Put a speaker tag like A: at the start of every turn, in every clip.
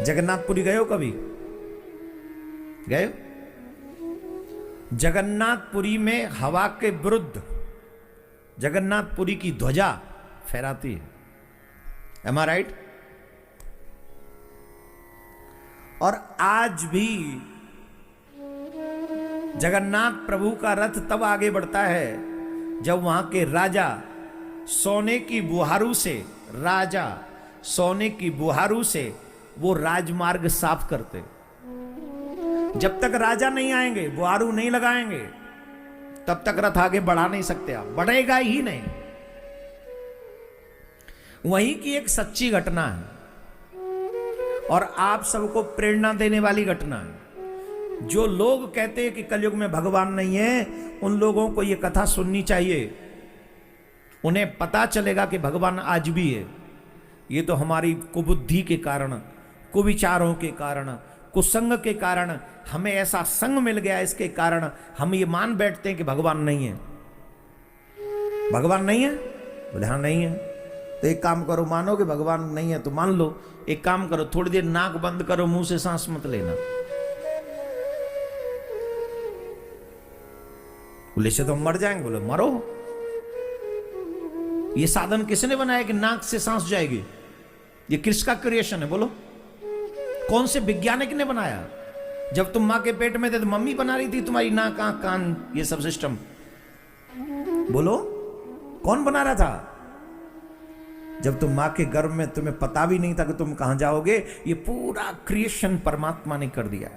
A: जगन्नाथपुरी गए हो कभी? गए हो? जगन्नाथपुरी में हवा के विरुद्ध जगन्नाथपुरी की ध्वजा फहराती है। एम आई राइट? और आज भी जगन्नाथ प्रभु का रथ तब आगे बढ़ता है जब वहां के राजा सोने की बुहारू से वो राजमार्ग साफ करते। जब तक राजा नहीं आएंगे, बुहारू नहीं लगाएंगे, तब तक रथ आगे बढ़ा नहीं सकते। आप बढ़ेगा ही नहीं। वहीं की एक सच्ची घटना है और आप सबको प्रेरणा देने वाली घटना है। जो लोग कहते हैं कि कलयुग में भगवान नहीं है, उन लोगों को यह कथा सुननी चाहिए। उन्हें पता चलेगा कि भगवान आज भी है। ये तो हमारी कुबुद्धि के कारण, कुविचारों के कारण, कुसंग के कारण, हमें ऐसा संग मिल गया, इसके कारण हम ये मान बैठते हैं कि भगवान नहीं है। भगवान नहीं है? बोले हाँ नहीं है। तो एक काम करो, मानो कि भगवान नहीं है तो मान लो। एक काम करो, थोड़ी देर नाक बंद करो, मुंह से सांस मत लेना। बोले से तो हम मर जाएंगे। बोले मरो। ये साधन किसने बनाया कि नाक से सांस जाएगी? ये किसका क्रिएशन है? बोलो, कौन से वैज्ञानिक ने बनाया? जब तुम मां के पेट में थे तो मम्मी बना रही थी तुम्हारी नाक, आंख, कान, ये सब सिस्टम। बोलो, कौन बना रहा था? जब तुम मां के गर्भ में, तुम्हें पता भी नहीं था कि तुम कहां जाओगे। ये पूरा क्रिएशन परमात्मा ने कर दिया।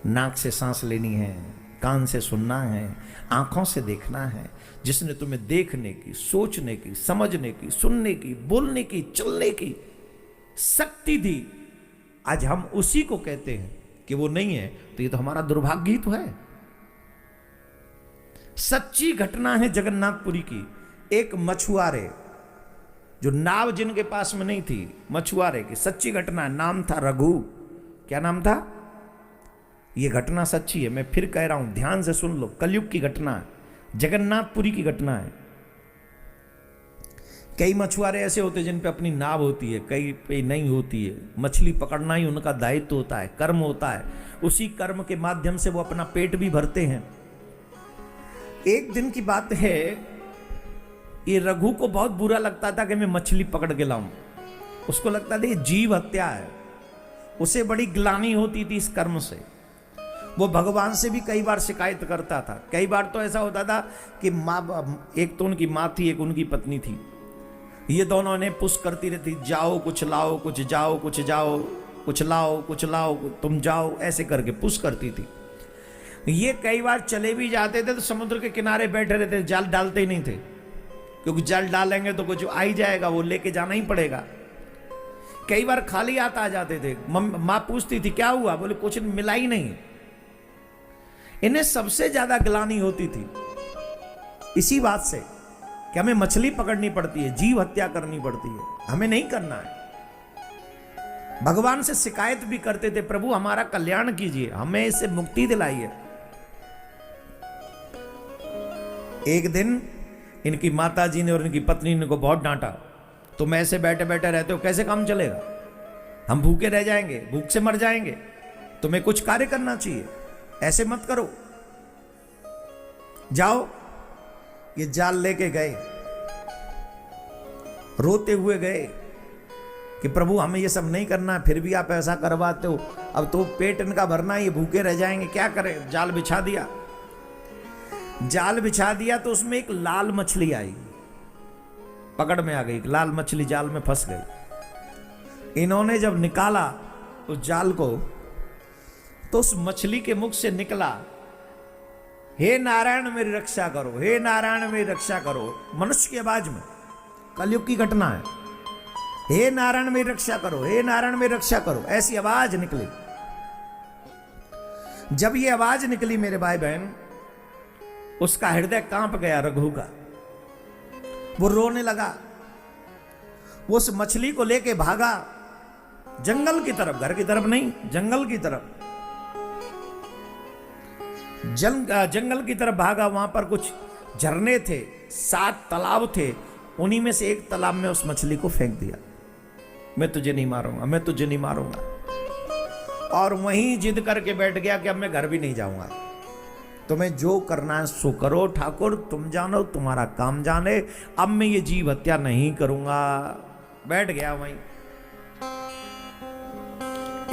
A: नाक से सांस लेनी है, कान से सुनना है, आंखों से देखना है। जिसने तुम्हें देखने की, सोचने की, समझने की, सुनने की, बोलने की, चलने की शक्ति दी, आज हम उसी को कहते हैं कि वो नहीं है, तो ये तो हमारा दुर्भाग्य ही तो है। सच्ची घटना है जगन्नाथपुरी की। एक मछुआरे, जो नाव जिनके पास में नहीं थी, मछुआरे की सच्ची घटना है। नाम था रघु। क्या नाम था? ये घटना सच्ची है, मैं फिर कह रहा हूं, ध्यान से सुन लो। कलयुग की घटना है, जगन्नाथपुरी की घटना है। कई मछुआरे ऐसे होते हैं जिन पे अपनी नाव होती है, कई पे नहीं होती है। मछली पकड़ना ही उनका दायित्व होता है, कर्म होता है। उसी कर्म के माध्यम से वो अपना पेट भी भरते हैं। एक दिन की बात है, ये रघु को बहुत बुरा लगता था कि मैं मछली पकड़ के लाऊं। उसको लगता था ये जीव हत्या है। उसे बड़ी ग्लानि होती थी इस कर्म से। वो भगवान से भी कई बार शिकायत करता था। कई बार तो ऐसा होता था कि माँ, एक तो उनकी माँ थी, एक उनकी पत्नी थी। ये दोनों ने पुश करती रहती, जाओ कुछ लाओ, कुछ जाओ, कुछ जाओ, कुछ लाओ, कुछ लाओ, तुम जाओ, ऐसे करके पुश करती थी। ये कई बार चले भी जाते थे तो समुद्र के किनारे बैठे रहते, जाल डालते ही नहीं थे, क्योंकि जाल डालेंगे तो कुछ आ ही जाएगा, वो लेके जाना ही पड़ेगा। कई बार खाली हाथ आ जाते थे। माँ पूछती थी क्या हुआ? बोले कुछ मिला ही नहीं। इन्हें सबसे ज्यादा ग्लानि होती थी इसी बात से कि हमें मछली पकड़नी पड़ती है, जीव हत्या करनी पड़ती है, हमें नहीं करना है। भगवान से शिकायत भी करते थे, प्रभु हमारा कल्याण कीजिए, हमें इससे मुक्ति दिलाइए। एक दिन इनकी माताजी ने और इनकी पत्नी ने को बहुत डांटा, तुम ऐसे बैठे बैठे रहते हो, कैसे काम चलेगा? हम भूखे रह जाएंगे, भूख से मर जाएंगे। तुम्हें कुछ कार्य करना चाहिए, ऐसे मत करो। जाओ। ये जाल लेके गए, रोते हुए गए कि प्रभु हमें ये सब नहीं करना है, फिर भी आप ऐसा करवाते हो। अब तो पेट इनका भरना है, ये भूखे रह जाएंगे, क्या करें? जाल बिछा दिया। जाल बिछा दिया तो उसमें एक लाल मछली आई, पकड़ में आ गई। लाल मछली जाल में फंस गई। इन्होंने जब निकाला उस जाल को, तो उस मछली के मुख से निकला, हे नारायण मेरी रक्षा करो, हे नारायण मेरी रक्षा करो। मनुष्य की आवाज में, कलयुग की घटना है। हे नारायण मेरी रक्षा करो, हे नारायण मेरी रक्षा करो, ऐसी आवाज निकली। जब ये आवाज निकली मेरे भाई बहन, उसका हृदय कांप गया रघु का। वो रोने लगा। वो उस मछली को लेके भागा जंगल की तरफ, घर की तरफ नहीं, जंगल की तरफ। जंगल की तरफ भागा। वहां पर कुछ झरने थे, 7 तालाब थे। उन्हीं में से एक तालाब में उस मछली को फेंक दिया। मैं तुझे नहीं मारूंगा, मैं तुझे नहीं मारूंगा। और वहीं जिद करके बैठ गया कि अब मैं घर भी नहीं जाऊंगा, तुम्हें जो करना है सो करो ठाकुर, तुम जानो, तुम्हारा काम जाने, अब मैं ये जीव हत्या नहीं करूंगा। बैठ गया वहीं।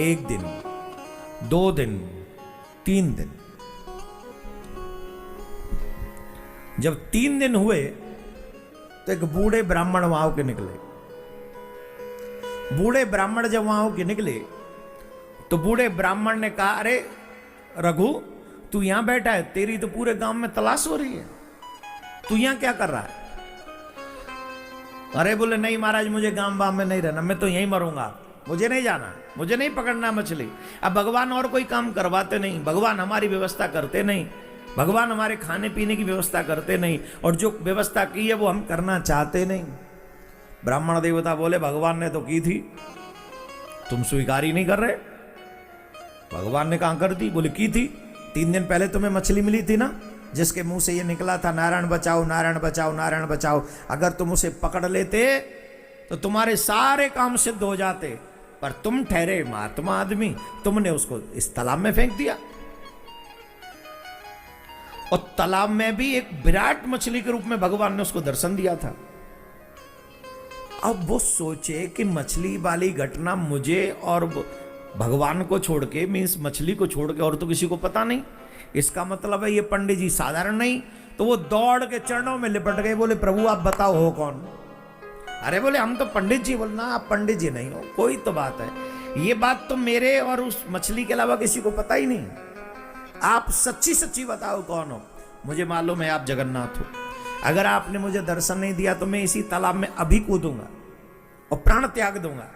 A: 1 दिन, 2 दिन, 3 दिन। जब 3 दिन हुए तो एक बूढ़े ब्राह्मण वहां के निकले। बूढ़े ब्राह्मण जब वहां के निकले तो बूढ़े ब्राह्मण ने कहा, अरे रघु, तू यहां बैठा है, तेरी तो पूरे गांव में तलाश हो रही है, तू यहां क्या कर रहा है? अरे बोले, नहीं महाराज, मुझे गांव वाम में नहीं रहना, मैं तो यहीं मरूंगा, मुझे नहीं जाना, मुझे नहीं पकड़ना मछली। अब भगवान और कोई काम करवाते नहीं, भगवान हमारी व्यवस्था करते नहीं, भगवान हमारे खाने पीने की व्यवस्था करते नहीं, और जो व्यवस्था की है वो हम करना चाहते नहीं। ब्राह्मण देवता बोले, भगवान ने तो की थी, तुम स्वीकार ही नहीं कर रहे। भगवान ने कहां कर दी? बोले की थी। 3 दिन पहले तुम्हें मछली मिली थी ना, जिसके मुंह से ये निकला था, नारायण बचाओ, नारायण बचाओ, नारायण बचाओ। अगर तुम उसे पकड़ लेते तो तुम्हारे सारे काम सिद्ध हो जाते, पर तुम ठहरे महात्मा आदमी, तुमने उसको इस तालाब में फेंक दिया। और तालाब में भी एक विराट मछली के रूप में भगवान ने उसको दर्शन दिया था। अब वो सोचे कि मछली वाली घटना मुझे और भगवान को छोड़ के, मीन्स मछली को छोड़ के, और तो किसी को पता नहीं। इसका मतलब है ये पंडित जी साधारण नहीं। तो वो दौड़ के चरणों में लिपट गए, बोले, प्रभु आप बताओ हो कौन? अरे बोले, हम तो पंडित जी। बोलना, आप पंडित जी नहीं हो, कोई तो बात है। ये बात तो मेरे और उस मछली के अलावा किसी को पता ही नहीं। आप सच्ची सच्ची बताओ कौन हो? मुझे मालूम है आप जगन्नाथ हो। अगर आपने मुझे दर्शन नहीं दिया तो मैं इसी तालाब में अभी कूदूंगा और प्राण त्याग दूंगा।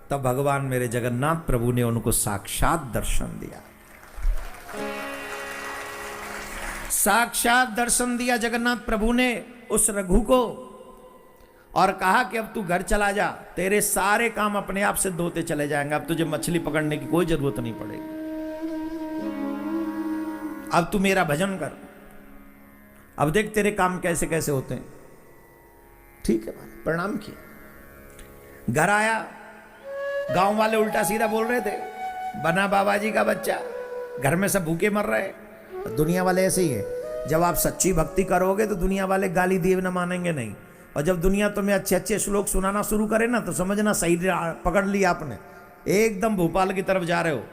A: तब भगवान मेरे जगन्नाथ प्रभु ने उनको साक्षात दर्शन दिया। साक्षात दर्शन दिया जगन्नाथ प्रभु ने उस रघु को, और कहा कि अब तू घर चला जा, तेरे सारे काम अपने आप सिद्ध होते चले जाएंगे, अब तुझे मछली पकड़ने की कोई जरूरत नहीं पड़ेगी, अब तू मेरा भजन कर, अब देख तेरे काम कैसे कैसे होते हैं। ठीक है, प्रणाम किया। घर आया, गांव वाले उल्टा सीधा बोल रहे थे, बना बाबा जी का बच्चा, घर में सब भूखे मर रहे। दुनिया वाले ऐसे ही है, जब आप सच्ची भक्ति करोगे तो दुनिया वाले गाली दिए न मानेंगे नहीं, और जब दुनिया तुम्हें अच्छे अच्छे श्लोक सुनाना शुरू करे ना, तो समझना सही पकड़ लिया आपने, एकदम भोपाल की तरफ जा रहे हो,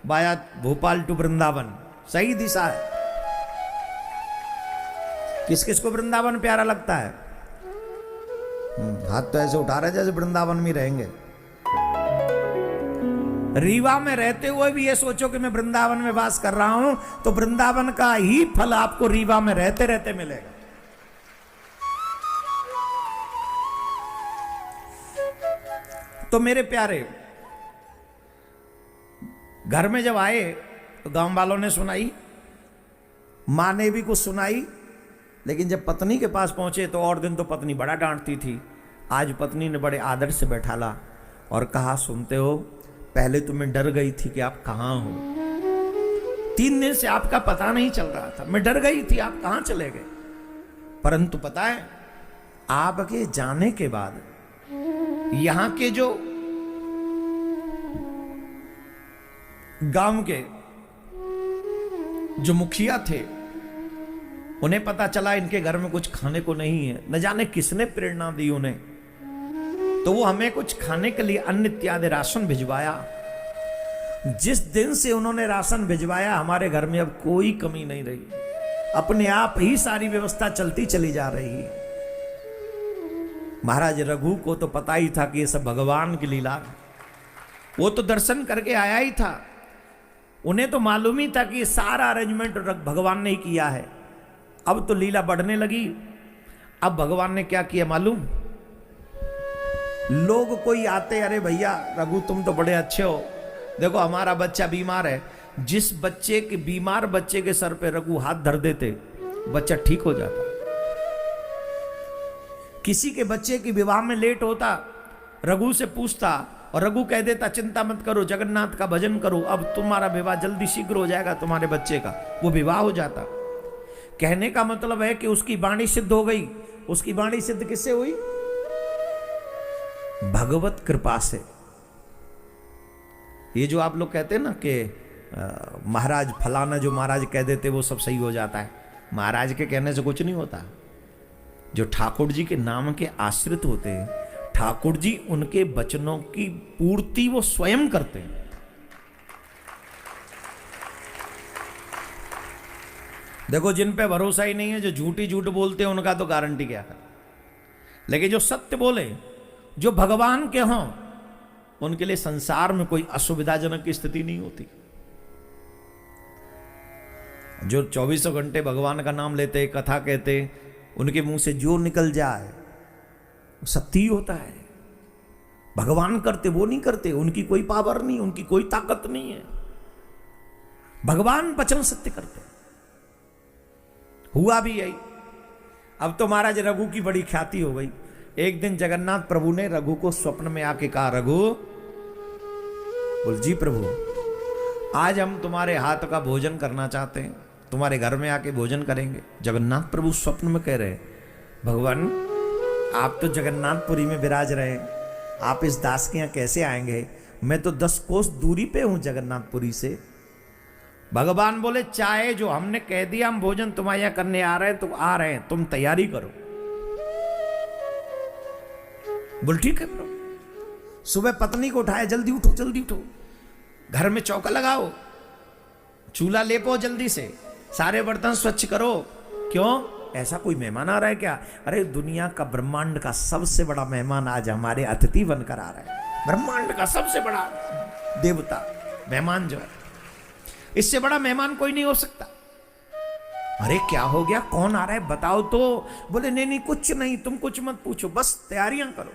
A: बाया भोपाल टू वृंदावन, सही दिशा है। किस किस को वृंदावन प्यारा लगता है? हाथ तो ऐसे उठा रहे जैसे वृंदावन में रहेंगे। रीवा में रहते हुए भी ये सोचो कि मैं वृंदावन में वास कर रहा हूं, तो वृंदावन का ही फल आपको रीवा में रहते रहते मिलेगा। तो मेरे प्यारे, घर में जब आए तो गांव वालों ने सुनाई, मां ने भी कुछ सुनाई, लेकिन जब पत्नी के पास पहुंचे तो और दिन तो पत्नी बड़ा डांटती थी। आज पत्नी ने बड़े आदर से बैठाला और कहा, सुनते हो, पहले तो मैं डर गई थी कि आप कहां हो, 3 दिन से आपका पता नहीं चल रहा था, मैं डर गई थी आप कहां चले गए। परंतु पता है, आपके जाने के बाद यहां के जो गांव के जो मुखिया थे, उन्हें पता चला इनके घर में कुछ खाने को नहीं है, न जाने किसने प्रेरणा दी उन्हें, तो वो हमें कुछ खाने के लिए अन्न इत्यादि राशन भिजवाया। जिस दिन से उन्होंने राशन भिजवाया, हमारे घर में अब कोई कमी नहीं रही, अपने आप ही सारी व्यवस्था चलती चली जा रही है। महाराज रघु को तो पता ही था कि ये सब भगवान की लीला है, वो तो दर्शन करके आया ही था, उन्हें तो मालूम ही था कि ये सारा अरेंजमेंट भगवान ने ही किया है। अब तो लीला बढ़ने लगी। अब भगवान ने क्या किया मालूम? लोग कोई आते, अरे भैया रघु तुम तो बड़े अच्छे हो, देखो हमारा बच्चा बीमार है। जिस बच्चे के बीमार बच्चे के सर पे रघु हाथ धर देते, बच्चा ठीक हो जाता। किसी के बच्चे की विवाह में लेट होता, रघु से पूछता और रघु कह देता, चिंता मत करो, जगन्नाथ का भजन करो, अब तुम्हारा विवाह जल्दी शीघ्र हो जाएगा तुम्हारे बच्चे का। वो विवाह हो जाता। कहने का मतलब है कि उसकी वाणी सिद्ध हो गई। उसकी वाणी सिद्ध किससे हुई? भगवत कृपा से। ये जो आप लोग कहते हैं ना कि महाराज फलाना जो महाराज कह देते वो सब सही हो जाता है, महाराज के कहने से कुछ नहीं होता। जो ठाकुर जी के नाम के आश्रित होते हैं, ठाकुर जी उनके वचनों की पूर्ति वो स्वयं करते हैं। देखो, जिन पे भरोसा ही नहीं है, जो झूठी झूठ बोलते हैं, उनका तो गारंटी क्या है। लेकिन जो सत्य बोले, जो भगवान के हों, उनके लिए संसार में कोई असुविधाजनक की स्थिति नहीं होती। जो 24 घंटे भगवान का नाम लेते, कथा कहते, उनके मुंह से जो निकल जाए सत्य ही होता है। भगवान करते, वो नहीं करते, उनकी कोई पावर नहीं, उनकी कोई ताकत नहीं है। भगवान वचन सत्य करते। हुआ भी यही। अब तो महाराज रघु की बड़ी ख्याति हो गई। एक दिन जगन्नाथ प्रभु ने रघु को स्वप्न में आके कहा, रघु, बोल जी प्रभु, आज हम तुम्हारे हाथ का भोजन करना चाहते हैं, तुम्हारे घर में आके भोजन करेंगे। जगन्नाथ प्रभु स्वप्न में कह रहे, भगवान आप तो जगन्नाथपुरी में विराज रहे, आप इस दास के यहाँ कैसे आएंगे? मैं तो 10 कोस दूरी पे हूं जगन्नाथपुरी से। भगवान बोले, चाहे जो हमने कह दिया, हम भोजन तुम्हारे यहाँ करने आ रहे हैं, तो आ रहे हैं, तुम तैयारी करो। बोल ठीक है प्रभु। सुबह पत्नी को उठाया, जल्दी उठो, जल्दी उठो, घर में चौका लगाओ, चूल्हा लेपो जल्दी से, सारे बर्तन स्वच्छ करो। क्यों? ऐसा कोई मेहमान आ रहा है क्या? अरे दुनिया का, ब्रह्मांड का सबसे बड़ा मेहमान आज हमारे अतिथि बनकर आ रहा है। ब्रह्मांड का सबसे बड़ा देवता मेहमान जो है, इससे बड़ा मेहमान कोई नहीं हो सकता। अरे क्या हो गया, कौन आ रहा है बताओ तो। बोले नहीं नहीं कुछ नहीं, तुम कुछ मत पूछो, बस तैयारियां करो।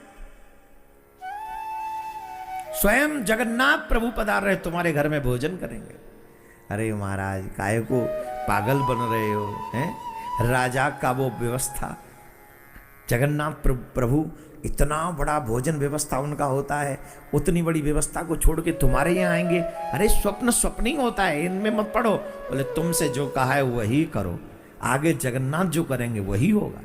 A: स्वयं जगन्नाथ प्रभु पधार रहे, तुम्हारे घर में भोजन करेंगे। अरे महाराज, काहे को पागल बन रहे हो हैं? राजा का वो व्यवस्था, जगन्नाथ प्रभु इतना बड़ा भोजन व्यवस्था उनका होता है, उतनी बड़ी व्यवस्था को छोड़ के तुम्हारे यहाँ आएंगे? अरे स्वप्न स्वप्न ही होता है, इनमें मत पड़ो। बोले तुमसे जो कहा है वही करो, आगे जगन्नाथ जो करेंगे वही होगा।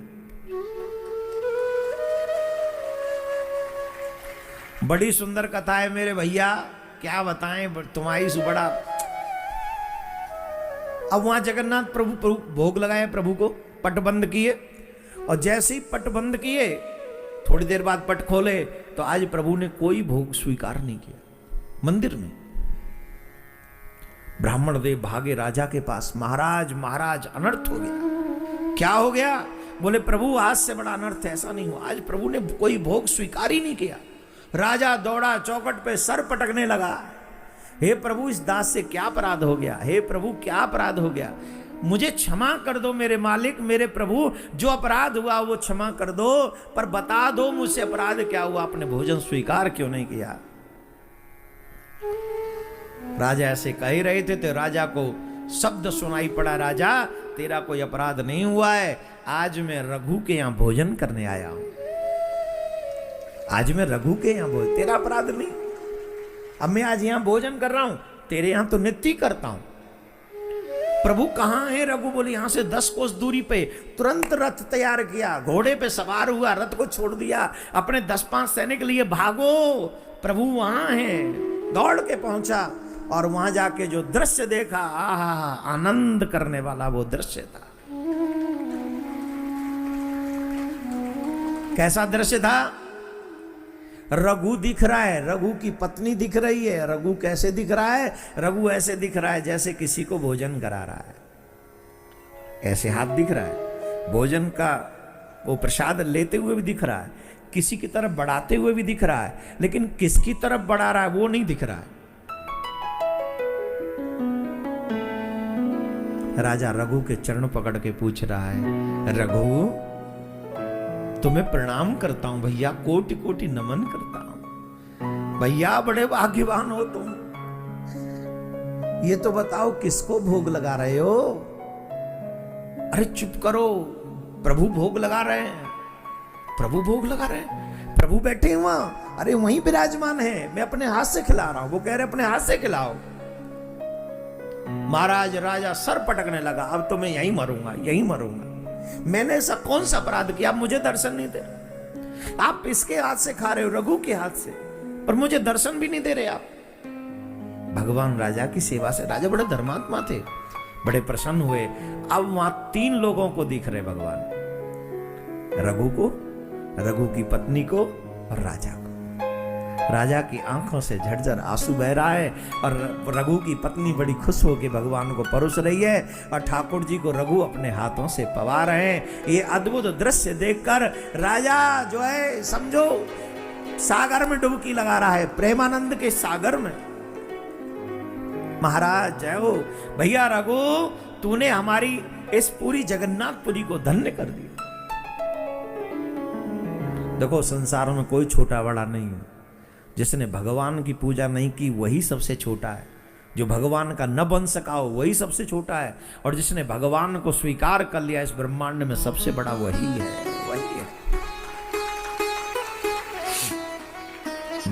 A: बड़ी सुंदर कथा है मेरे भैया, क्या बताएं तुम्हारी से बड़ा। अब वहां जगन्नाथ प्रभु भोग लगाए, प्रभु को पट बंद किए, और जैसे ही पट बंद किए, थोड़ी देर बाद पट खोले तो आज प्रभु ने कोई भोग स्वीकार नहीं किया। मंदिर में ब्राह्मण देव भागे राजा के पास, महाराज महाराज अनर्थ हो गया। क्या हो गया? बोले प्रभु आज से बड़ा अनर्थ है। ऐसा नहीं हुआ, आज प्रभु ने कोई भोग स्वीकार ही नहीं किया। राजा दौड़ा, चौखट पे सर पटकने लगा, हे प्रभु इस दास से क्या अपराध हो गया? हे प्रभु क्या अपराध हो गया? मुझे क्षमा कर दो मेरे मालिक, मेरे प्रभु, जो अपराध हुआ वो क्षमा कर दो, पर बता दो मुझसे अपराध क्या हुआ, आपने भोजन स्वीकार क्यों नहीं किया? राजा ऐसे कह ही रहे थे तो राजा को शब्द सुनाई पड़ा, राजा तेरा कोई अपराध नहीं हुआ है, आज मैं रघु के यहां भोजन करने आया हूं। आज मैं रघु के यहां भोजन, तेरा अपराध नहीं। अब मैं आज यहां भोजन कर रहा हूं, तेरे यहां तो नित्य करता हूं। प्रभु कहां है? रघु बोले यहां से 10 कोस दूरी पे। तुरंत रथ तैयार किया, घोड़े पे सवार हुआ, रथ को छोड़ दिया, अपने 10-5 सैनिक लिए भागो, प्रभु वहां है। दौड़ के पहुंचा और वहां जाके जो दृश्य देखा, आहा, आनंद करने वाला वो दृश्य था। कैसा दृश्य था? रघु दिख रहा है, रघु की पत्नी दिख रही है। रघु कैसे दिख रहा है? रघु ऐसे दिख रहा है जैसे किसी को भोजन करा रहा है, ऐसे हाथ दिख रहा है, भोजन का वो प्रसाद लेते हुए भी दिख रहा है, किसी की तरफ बढ़ाते हुए भी दिख रहा है, लेकिन किसकी तरफ बढ़ा रहा है वो नहीं दिख रहा है। राजा रघु के चरण पकड़ के पूछ रहा है, रघु तुम्हें प्रणाम करता हूं भैया, कोटि कोटि नमन करता हूं भैया, बड़े भाग्यवान हो तुम। ये तो बताओ किसको भोग लगा रहे हो? अरे चुप करो, प्रभु भोग लगा रहे हैं, प्रभु भोग लगा रहे हैं, प्रभु बैठे हैं वहां, अरे वहीं विराजमान है, मैं अपने हाथ से खिला रहा हूं। वो कह रहे अपने हाथ से खिलाओ। महाराज राजा सर पटकने लगा, अब तो मैं यहीं मरूंगा, यहीं मरूंगा। मैंने ऐसा कौन सा अपराध किया, मुझे दर्शन नहीं दे? आप इसके हाथ से खा रहे हो, रघु के हाथ से, पर मुझे दर्शन भी नहीं दे रहे आप। भगवान राजा की सेवा से, राजा बड़े धर्मात्मा थे, बड़े प्रसन्न हुए। अब वहां 3 लोगों को दिख रहे भगवान, रघु को, रघु की पत्नी को और राजा को। राजा की आंखों से झरझर आंसू बह रहा है और रघु की पत्नी बड़ी खुश होकर भगवान को परोस रही है और ठाकुर जी को रघु अपने हाथों से पवा रहे हैं। ये अद्भुत दृश्य देखकर राजा जो है समझो सागर में डुबकी लगा रहा है, प्रेमानंद के सागर में। महाराज जय हो, भैया रघु तूने हमारी इस पूरी जगन्नाथपुरी को धन्य कर दिया। देखो संसार में कोई छोटा बड़ा नहीं है, जिसने भगवान की पूजा नहीं की वही सबसे छोटा है, जो भगवान का न बन सका हो वही सबसे छोटा है, और जिसने भगवान को स्वीकार कर लिया इस ब्रह्मांड में सबसे बड़ा वही है, वही है।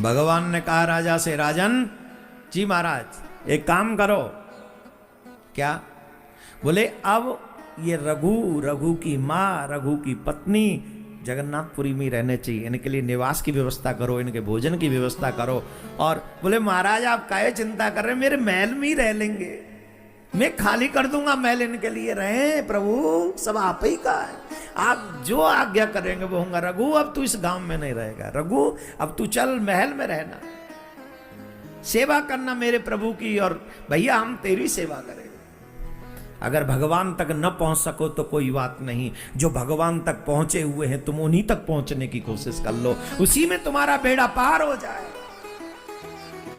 A: भगवान ने कहा राजा से, राजन जी महाराज एक काम करो। क्या? बोले अब ये रघु की माँ, रघु की पत्नी जगन्नाथपुरी में रहने चाहिए, इनके लिए निवास की व्यवस्था करो, इनके भोजन की व्यवस्था करो। और बोले महाराज आप काहे चिंता कर रहे हैं, मेरे महल में ही रह लेंगे, मैं खाली कर दूंगा महल, इनके लिए रहे प्रभु, सब आप ही का है, आप जो आज्ञा करेंगे वो होगा। रघु अब तू इस गांव में नहीं रहेगा, रघु अब तू चल महल में रहना, सेवा करना मेरे प्रभु की, और भैया हम तेरी सेवा करेंगे। अगर भगवान तक न पहुंच सको तो कोई बात नहीं, जो भगवान तक पहुंचे हुए हैं तुम उन्हीं तक पहुंचने की कोशिश कर लो, उसी में तुम्हारा बेड़ा पार हो जाए।